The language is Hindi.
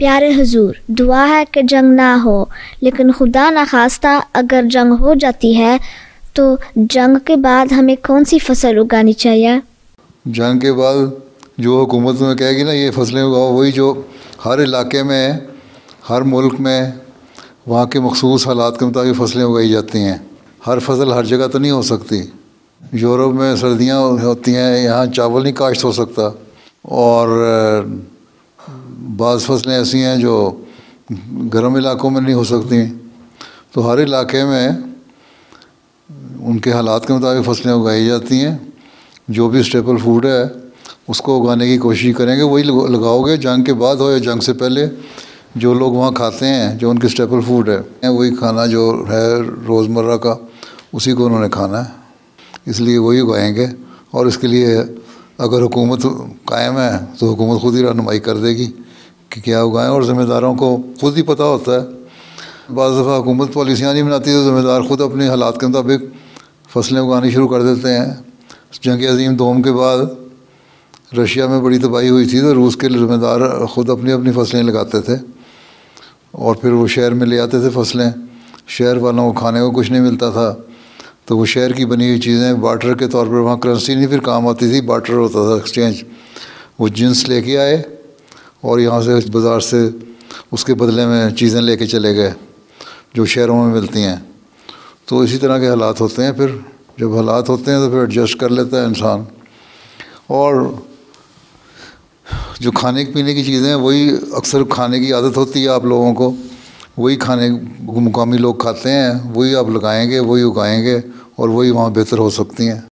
प्यारे हुजूर, दुआ है कि जंग ना हो, लेकिन खुदा न खास्ता अगर जंग हो जाती है तो जंग के बाद हमें कौन सी फसल उगानी चाहिए? जंग के बाद जो हुकूमत में कहेगी ना ये फसलें उगाओ, वही जो हर इलाके में, हर मुल्क में वहाँ के मखसूस हालात के मुताबिक फसलें उगाई जाती हैं। हर फसल हर जगह तो नहीं हो सकती। यूरोप में सर्दियाँ होती हैं, यहाँ चावल नहीं काश्त हो सकता, और बाज़ फसलें ऐसी हैं जो गर्म इलाकों में नहीं हो सकती। तो हर इलाके में उनके हालात के मुताबिक फसलें उगाई जाती हैं। जो भी स्टेपल फूड है उसको उगाने की कोशिश करेंगे, वही लगाओगे। जंग के बाद हो या जंग से पहले, जो लोग वहाँ खाते हैं, जो उनकी स्टेपल फूड है, वही खाना जो है रोज़मर्रा का, उसी को उन्होंने खाना है, इसलिए वही उगाएंगे। और इसके लिए अगर हुकूमत कायम है तो हुकूमत खुद ही रहनुमाई कर देगी कि क्या उगाएं, और ज़िम्मेदारों को खुद ही पता होता है। बाज़ दफ़ा हुकूमत पॉलिसियाँ नहीं बनाती तो ज़िम्मेदार खुद अपने हालात के मुताबिक फसलें उगानी शुरू कर देते हैं। जंग अज़ीम दोम के बाद रशिया में बड़ी तबाही हुई थी तो रूस के ज़िम्मेदार खुद अपनी अपनी फसलें लगाते थे और फिर वो शहर में ले आते थे फसलें। शहर वालों को खाने को कुछ नहीं मिलता था तो वो शहर की बनी हुई चीज़ें बार्टर के तौर पर, वहाँ करेंसी नहीं फिर काम आती थी, बार्टर होता था, एक्सचेंज। वो जिन्स लेके आए और यहाँ से बाज़ार से उसके बदले में चीज़ें लेके चले गए जो शहरों में मिलती हैं। तो इसी तरह के हालात होते हैं। फिर जब हालात होते हैं तो फिर एडजस्ट कर लेता है इंसान। और जो खाने पीने की चीज़ें हैं वही अक्सर खाने की आदत होती है आप लोगों को, वही खाने मुकामी लोग खाते हैं, वही आप लगाएंगे, वही उगाएंगे और वही वहाँ बेहतर हो सकती हैं।